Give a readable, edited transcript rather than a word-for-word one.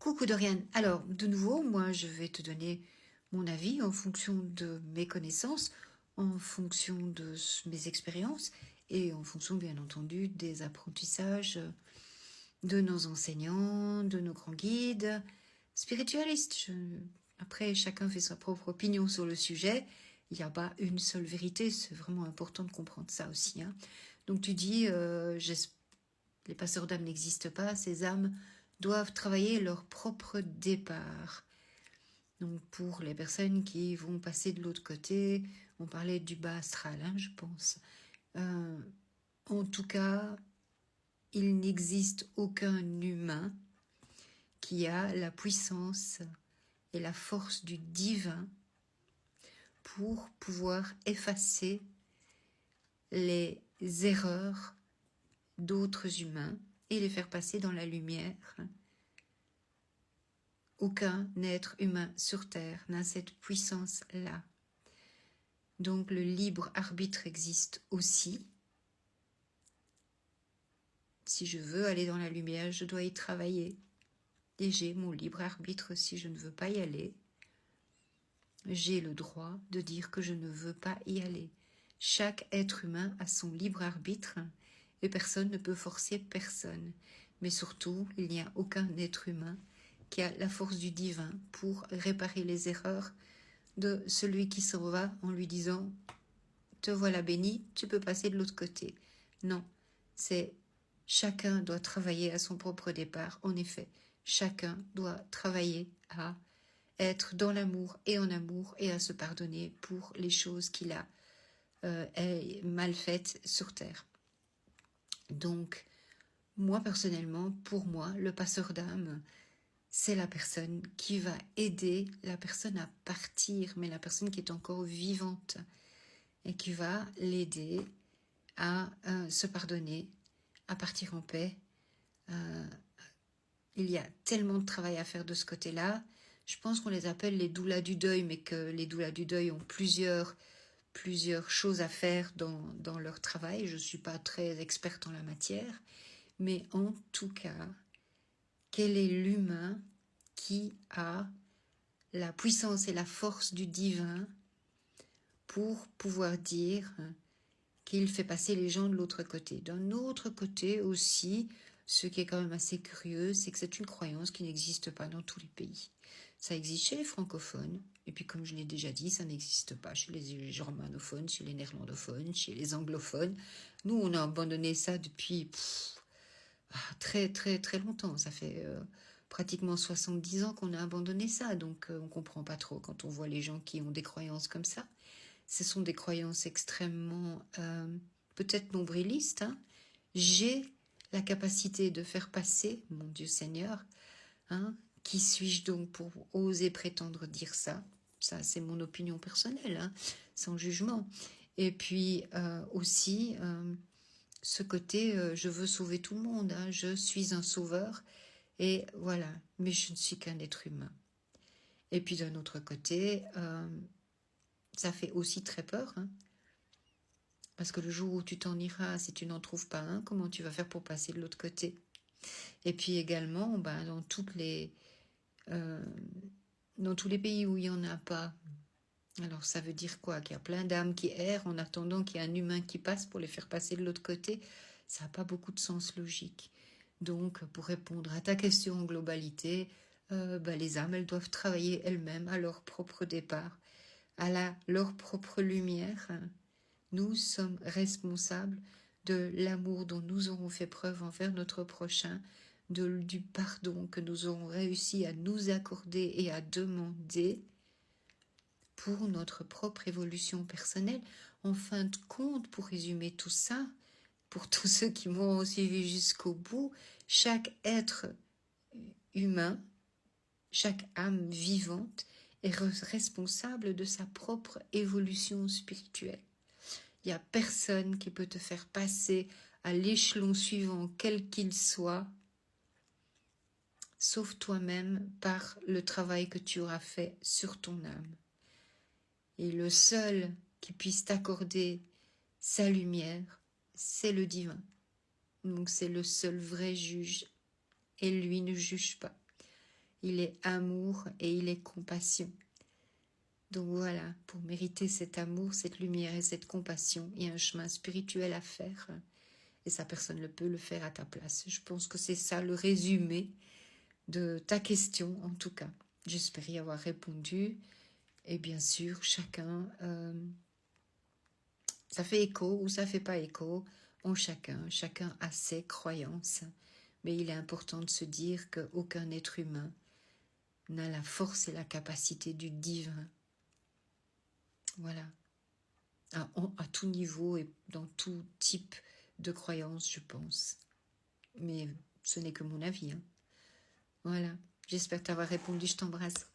Coucou Doriane. Alors, de nouveau, moi, je vais te donner mon avis en fonction de mes connaissances, en fonction de mes expériences et en fonction, bien entendu, des apprentissages de nos enseignants, de nos grands guides spiritualistes. Après, chacun fait sa propre opinion sur le sujet. Il n'y a pas une seule vérité. C'est vraiment important de comprendre ça aussi, hein. Donc, tu dis, les passeurs d'âmes n'existent pas, ces âmes doivent travailler leur propre départ. Donc pour les personnes qui vont passer de l'autre côté, on parlait du bas astral, hein, je pense. En tout cas, il n'existe aucun humain qui a la puissance et la force du divin pour pouvoir effacer les erreurs d'autres humains et les faire passer dans la lumière. Aucun être humain sur Terre n'a cette puissance-là. Donc le libre arbitre existe aussi. Si je veux aller dans la lumière, je dois y travailler. Et j'ai mon libre arbitre si je ne veux pas y aller. J'ai le droit de dire que je ne veux pas y aller. Chaque être humain a son libre arbitre et personne ne peut forcer personne. Mais surtout, il n'y a aucun être humain qui a la force du divin pour réparer les erreurs de celui qui s'en va en lui disant « Te voilà béni, tu peux passer de l'autre côté ». Non, c'est chacun doit travailler à son propre départ. En effet, chacun doit travailler à être dans l'amour et en amour et à se pardonner pour les choses qu'il a mal faites sur Terre. Donc, moi personnellement, pour moi, le passeur d'âme, c'est la personne qui va aider la personne à partir, mais la personne qui est encore vivante et qui va l'aider à se pardonner, à partir en paix. Il y a tellement de travail à faire de ce côté-là. Je pense qu'on les appelle les doulas du deuil, mais que les doulas du deuil ont plusieurs choses à faire dans leur travail. Je ne suis pas très experte en la matière, mais en tout cas, quel est l'humain qui a la puissance et la force du divin pour pouvoir dire qu'il fait passer les gens de l'autre côté. D'un autre côté aussi, ce qui est quand même assez curieux, c'est que c'est une croyance qui n'existe pas dans tous les pays. Ça existe chez les francophones, et puis comme je l'ai déjà dit, ça n'existe pas chez les germanophones, chez les néerlandophones, chez les anglophones. Nous, on a abandonné ça depuis très très très longtemps. Ça fait pratiquement 70 ans qu'on a abandonné ça, donc on comprend pas trop quand on voit les gens qui ont des croyances comme ça. Ce sont des croyances extrêmement, peut-être nombrilistes, hein. J'ai la capacité de faire passer, mon Dieu Seigneur, hein, qui suis-je donc pour oser prétendre dire ça? Ça, c'est mon opinion personnelle, hein, sans jugement. Et puis aussi, ce côté, je veux sauver tout le monde, hein, je suis un sauveur, et voilà, mais je ne suis qu'un être humain. Et puis d'un autre côté, ça fait aussi très peur, hein, parce que le jour où tu t'en iras, si tu n'en trouves pas un, comment tu vas faire pour passer de l'autre côté? Et puis également, dans tous les pays où il n'y en a pas, alors ça veut dire quoi? Qu'il y a plein d'âmes qui errent en attendant qu'il y ait un humain qui passe pour les faire passer de l'autre côté. Ça n'a pas beaucoup de sens logique. Donc, pour répondre à ta question en globalité, les âmes, elles doivent travailler elles-mêmes à leur propre départ, à leur propre lumière. Nous sommes responsables de l'amour dont nous aurons fait preuve envers notre prochain, du pardon que nous aurons réussi à nous accorder et à demander pour notre propre évolution personnelle. En fin de compte, pour résumer tout ça, pour tous ceux qui m'ont suivi jusqu'au bout, chaque être humain, chaque âme vivante est responsable de sa propre évolution spirituelle. Il n'y a personne qui peut te faire passer à l'échelon suivant, quel qu'il soit, sauf toi-même par le travail que tu auras fait sur ton âme. Et le seul qui puisse t'accorder sa lumière, c'est le divin. Donc c'est le seul vrai juge, et lui ne juge pas. il est amour et il est compassion. Donc voilà, pour mériter cet amour, cette lumière et cette compassion, il y a un chemin spirituel à faire. Et ça, personne ne peut le faire à ta place. Je pense que c'est ça le résumé de ta question, en tout cas. J'espère y avoir répondu. Et bien sûr, chacun, ça fait écho ou ça fait pas écho, chacun a ses croyances. Mais il est important de se dire qu'aucun être humain n'a la force et la capacité du divin. Voilà. À tout niveau et dans tout type de croyance, je pense. Mais ce n'est que mon avis. Hein. Voilà. J'espère t'avoir répondu. Je t'embrasse.